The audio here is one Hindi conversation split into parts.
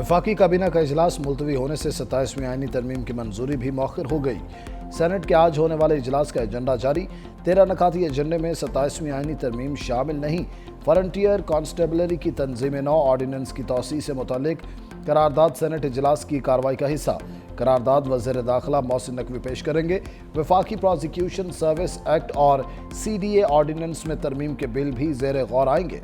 वफाकी काबीना का इजलास मुलतवी होने से 27वीं आईनी तरमीम की मंजूरी भी मौखर हो गई। सेनेट के आज होने वाले इजलास का एजेंडा जारी। 13 नकाती एजेंडे में 27वीं आईनी तरमीम शामिल नहीं। फ्रंटियर कांस्टेबलरी की तंजीम नौ ऑर्डिनेंस की तौसी से मुतालिक करारदाद सेनेट इजलास की कार्रवाई का हिस्सा। करारदाद वज़ीर दाखिला मोहसिन नकवी पेश करेंगे। वफाकी प्रोसिक्यूशन सर्विस एक्ट और CDA ऑर्डिनेंस में तरमीम के बिल भी ज़ेर गौर आएंगे।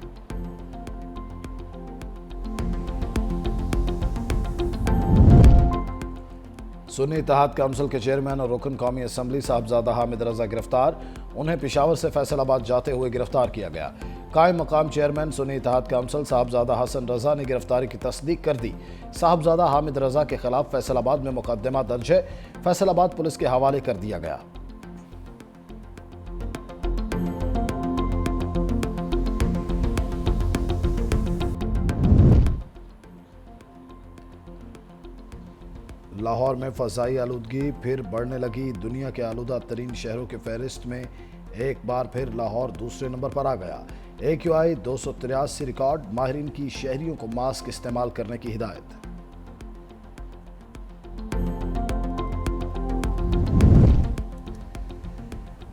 सुन्नी इत्तेहाद काउंसिल के चेयरमैन और रुकन कौमी असम्बली साहबजादा हामिद रजा गिरफ्तार। उन्हें पेशावर से फैसलाबाद जाते हुए गिरफ्तार किया गया। कायम मकाम चेयरमैन सुन्नी इत्तेहाद काउंसिल साहबजादा हसन रजा ने गिरफ्तारी की तस्दीक कर दी। साहबजादा हामिद रजा के खिलाफ फैसलाबाद में मुकदमा दर्ज है। फैसलाबाद पुलिस के हवाले कर दिया गया। लाहौर में फ़ज़ाई आलूदगी फिर बढ़ने लगी। दुनिया के आलूदा तरीन शहरों के फहरिस्त में एक बार फिर लाहौर दूसरे नंबर पर आ गया। AQI 283 record. माहिरीन की शहरियों को मास्क इस्तेमाल करने की हिदायत।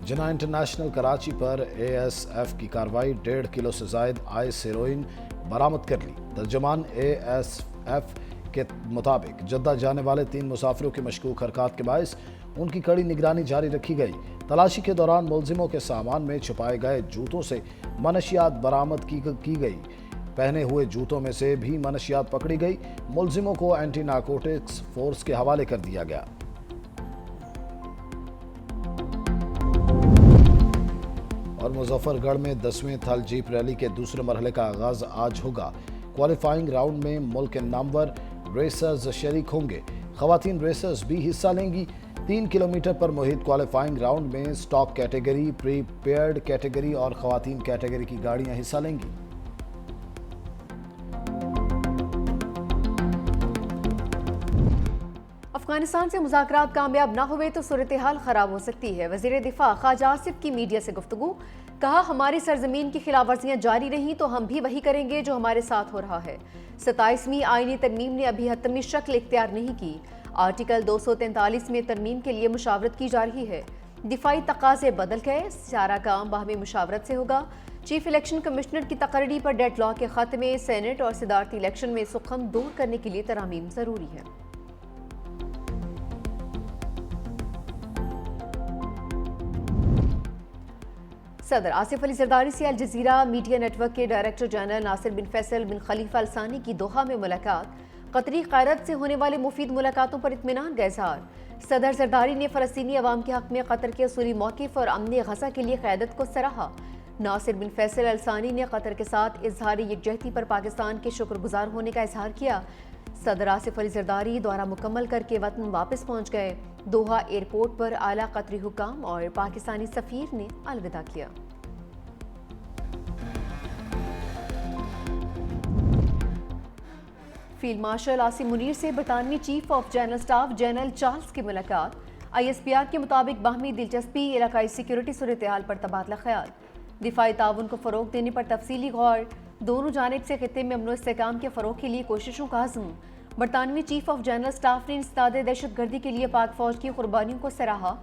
जिना इंटरनेशनल कराची पर ASF की कार्रवाई। 1.5 किलो से जायद आइस हेरोइन बरामद कर ली। तर्जमान ASF के मुताबिक जद्दा जाने वाले 3 मुसाफिरों के मशकूक हरकत के बायस उनकी कड़ी निगरानी जारी रखी गई। तलाशी के दौरान मुलजिमों के सामान में छुपाए गए जूतों से मनशियात बरामद की गई। पहने हुए जूतों में से भी मनशियात पकड़ी गई। मुलजिमों को एंटी नारकोटिक्स फोर्स के हवाले कर दिया गया। और मुजफ्फरगढ़ में 10वीं थल जीप रैली के दूसरे मरहले का आगाज आज होगा। क्वालिफाइंग राउंड में मुल्क के नामवर रेसर्स शरीक होंगे। खवातीन रेसर्स भी हिस्सा लेंगी। 3 किलोमीटर पर मुहित क्वालिफाइंग राउंड में स्टॉक कैटेगरी, प्रीपेयर्ड कैटेगरी और खवातीन कैटेगरी की गाड़ियां हिस्सा लेंगी। अफगानिस्तान से मुज़ाकरात कामयाब न हुए तो सूरत हाल खराब हो सकती है। वज़ीर दिफा ख्वाजा आसिफ की मीडिया से गुफ्तगू। कहा, हमारी सरजमीन की खिलाफ वर्जियाँ जारी रहीं तो हम भी वही करेंगे जो हमारे साथ हो रहा है। 27वीं आईनी तरमीम ने अभी हतमी शक्ल इख्तियार नहीं की। आर्टिकल 243 में तरमीम के लिए मुशावरत की जा रही है। दिफाई तकाजे बदल गए। सारा काम बाहमी मुशावरत से होगा। चीफ इलेक्शन कमिश्नर की तकरीरी पर डेडलॉक के खत्म में सेनेट और सदारती इलेक्शन में सुखम दूर करने के लिए तरामीम जरूरी है। सदर आसिफ अली जरदारी से अल जजीरा मीडिया नेटवर्क के डायरेक्टर जनरल नासिर बिन फैसल बिन खलीफा अल सानी की दोहा में मुलाकात। कतरी क़यादत से होने वाली मुफीद मुलाकातों पर इत्मीनान का इज़हार। सदर जरदारी ने फ़लस्तीनी अवाम के हक़ में कतर के असूली मौक़िफ़ और अमन गज़ा के लिए क़यादत को सराहा। नासिर बिन फैसल अल सानी ने कतर के साथ इज़हार यकजहती पर पाकिस्तान के शुक्रगुजार होने का इज़हार किया। सदर आसिफ अली जरदारी दौरा मुकम्मल करके वतन वापस पहुँच गए। दोहा एयरपोर्ट पर आला कतरी हुकाम और पाकिस्तानी सफ़ीर ने अलविदा किया। फील्ड मार्शल आसिम मुनीर से बरतानवी chief of general staff general Charles की मुलाकात। ISPR के मुताबिक बाहमी दिलचस्पी, इलाकाई सिक्योरिटी सूरत हाल पर तबादला ख्याल, दिफाई ताउन को फ़रोग देने पर तफसीली गौर, दोनों जानिब से खित्ते में अमन इस्तेहकाम के फ़रोग के लिए कोशिशों का आज़म। बरतानवी चीफ ऑफ जनरल स्टाफ ने इंसदाद दहशतगर्दी के लिए पाक फौज की कुर्बानियों को सराहा।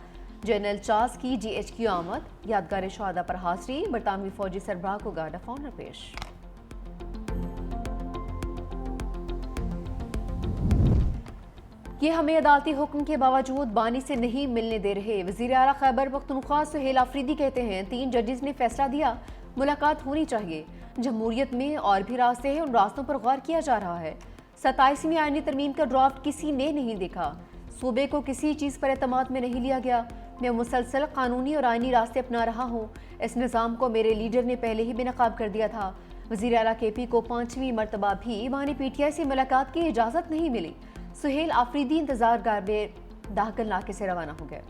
जनरल चार्ल्स की GHQ आमद, यादगार शहादा पर हाजिरी, बरतानवी फौजी सरबराह को गार्ड ऑफ ऑनर पेश। ये हमें अदालती हुक्म के बावजूद बानी से नहीं मिलने दे रहे। वज़ीर आला खैबर पख्तूनख्वा सुहेल आफरीदी कहते हैं 3 जजेस ने फैसला दिया, मुलाकात होनी चाहिए। जमहूरियत में और भी रास्ते हैं, उन रास्तों पर गौर किया जा रहा है। 27वीं आईनी तरमीम का ड्राफ्ट किसी ने नहीं देखा। सूबे को किसी चीज़ पर एतमाद में नहीं लिया गया। मैं मुसलसल कानूनी और आईनी रास्ते अपना रहा हूँ। इस निज़ाम को मेरे लीडर ने पहले ही बेनकाब कर दिया था। वज़ीर आला KP को 5वीं मरतबा भी बानी PTI से मुलाकात की इजाज़त नहीं मिली। सुहेल आफरीदी इंतजार गार में दाखिल नाके से रवाना हो गए।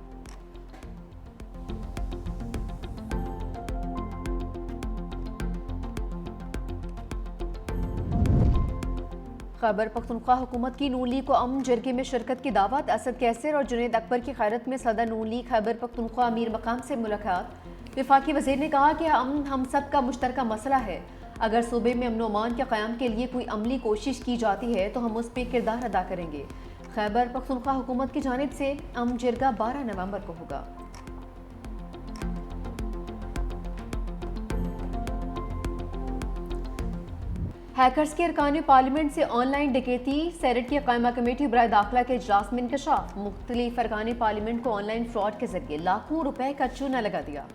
खैबर पख्तूनख्वा हुकूमत की नून लीग को अमन जरगे में शिरकत की दावत। असद कैसर और जुनैद अकबर की क़यादत में सदर नून लीग खैबर पख्तूनख्वा अमीर मकाम से मुलाकात। वफाकी वज़ीर ने कहा कि अमन हम सब का मुश्तरका मसला है। अगर सूबे में अमन अमान के क़याम के लिए कोई अमली कोशिश की जाती है तो हम उस पर किरदार अदा करेंगे। खैबर पख्तूनख्वा हुकूमत की जानिब से अम जिरगा 12 नवंबर को होगा। हैकर्स के अरकान पार्लियामेंट से ऑनलाइन डकैती, सेनेट की कायमा कमेटी बराए दाखिला के इजलास में इंकशाफ। मुख्तलिफ अरकान पार्लियामेंट को ऑनलाइन फ्रॉड के जरिए लाखों रुपए का चूना लगा दिया।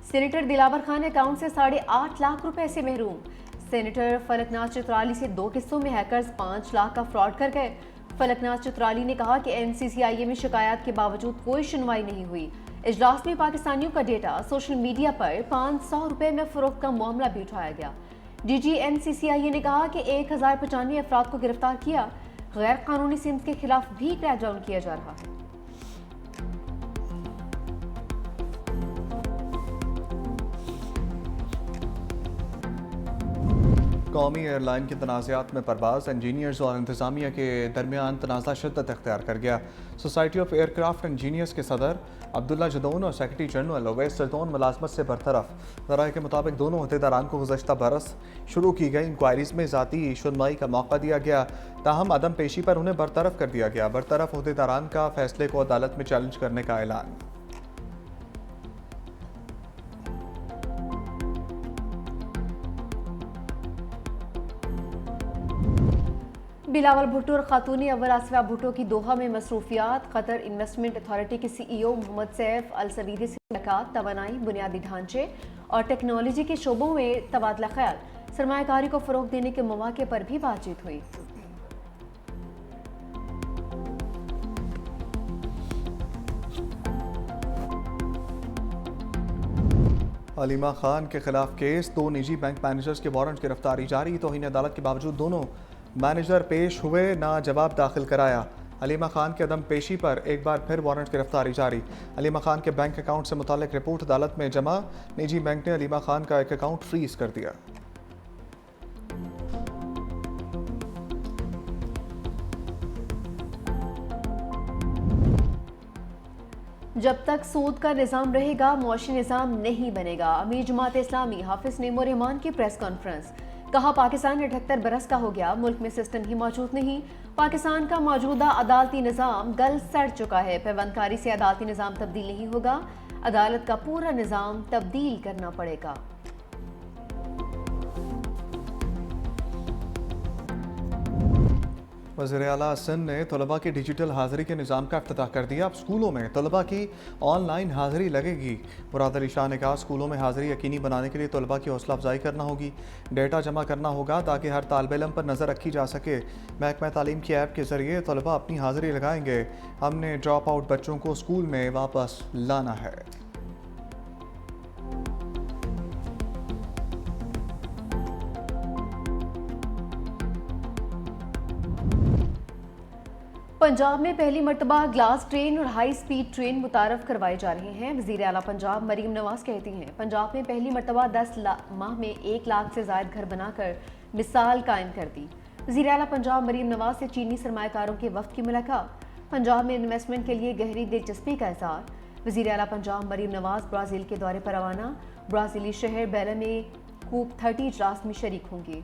सेनेटर दिलावर खान अकाउंट से 8.5 लाख रुपए से महरूम। सेनेटर फलकनाथ चित्राली से 2 किस्तों में हैकर्स 5 लाख का फ्रॉड कर गए। फलकनाथ चित्राली ने कहा कि NCCIA में शिकायत के बावजूद कोई सुनवाई नहीं हुई। इजलास में पाकिस्तानियों का डेटा सोशल मीडिया पर 500 रुपए में फरोख्त का मामला भी उठाया गया। DG NCCIA ने कहा कि 1095 अफराद को गिरफ्तार किया। गैर कानूनी सिम्स के खिलाफ भी क्रैकडाउन किया जा रहा है। कौमी एयरलाइन के तनाज़ात में परवाज़, इंजीनियर्स और इंतज़ामिया के दरमियान तनाज़ा शिद्दत अख्तियार कर गया। सोसाइटी ऑफ एयरक्राफ्ट इंजीनियर्स के सदर अब्दुल्ला जदौन और सेक्रेटरी जनरल अवैस जदौन मुलाजमत से बरतरफ। ज़राए के मुताबिक दोनों अहदेदारान को गुज़श्ता बरस शुरू की गई इंक्वायरीज़ में ज़ाती सुनवाई का मौका दिया गया, ताहम अदम पेशी पर उन्हें बरतरफ कर दिया गया। बरतरफ अहदेदारान का फैसले को अदालत में चैलेंज करने का ऐलान। बिलावल भुट्टो और खातून अव्वल आसिफा भुट्टो की दोहा में मसरूफियात। कतर इन्वेस्टमेंट अथॉरिटी के CEO मोहम्मद सैफ अल सवीदी से मुलाकात। तवानाई, बुनियादी ढांचे और टेक्नोलॉजी के शोबों में तबादला ख्याल। सरमायाकारी को फ़रोग़ देने के मौके पर भी बातचीत हुई। अलीमा खान के खिलाफ केस, 2 निजी बैंक मैनेजर्स के वारंट गिरफ्तारी जारी। तौहीन अदालत के बावजूद दोनों मैनेजर पेश हुए, ना जवाब दाखिल कराया। अलीमा खान के अदम पेशी पर एक बार फिर वारंट गिरफ्तारी जारी। अलीमा खान के बैंक अकाउंट से मुतालिक रिपोर्ट अदालत में जमा। निजी बैंक ने अलीमा खान का एक अकाउंट फ्रीज कर दिया। जब तक सूद का निज़ाम रहेगा मुआशी निज़ाम नहीं बनेगा। अमीर जमात इस्लामी हाफिज नेमो रहमान की प्रेस कॉन्फ्रेंस। कहा पाकिस्तान 78 बरस का हो गया, मुल्क में सिस्टम ही मौजूद नहीं। पाकिस्तान का मौजूदा अदालती निज़ाम गल सड़ चुका है। पैबंदकारी से अदालती निज़ाम तब्दील नहीं होगा, अदालत का पूरा निज़ाम तब्दील करना पड़ेगा। वज़ीर आला सिंध ने तलबा की डिजिटल हाज़िरी के निज़ाम का इफ्तिताह कर दिया। अब स्कूलों में तलबा की ऑनलाइन हाज़िरी लगेगी। मुराद अली शाह ने कहा स्कूलों में हाज़िरी यकीनी बनाने के लिए तलबा की हौसला अफजाई करना होगी, डेटा जमा करना होगा ताकि हर तालिब इल्म पर नज़र रखी जा सके। महकमा तालीम की ऐप के ज़रिए तलबा अपनी हाज़िरी लगाएंगे। हमने ड्रॉप आउट बच्चों को स्कूल में वापस लाना है। पंजाब में पहली मरतबा ग्लास ट्रेन और हाई स्पीड ट्रेन मुतारफ करवाए जा रहे हैं। वज़ीर आला पंजाब मरीम नवाज कहती हैं पंजाब में पहली मरतबा 10 माह में 1 लाख से ज़ायद घर बनाकर मिसाल कायम कर दी। वज़ीर आला पंजाब मरीम नवाज से चीनी सरमायाकारों के वफ्द की मुलाकात। पंजाब में इन्वेस्टमेंट के लिए गहरी दिलचस्पी का इज़हार। वज़ीर आला पंजाब मरीम नवाज ब्राज़ील के दौरे पर रवाना। ब्राज़ीली शहर बेला में कूप 30 इजलास में शरीक होंगे।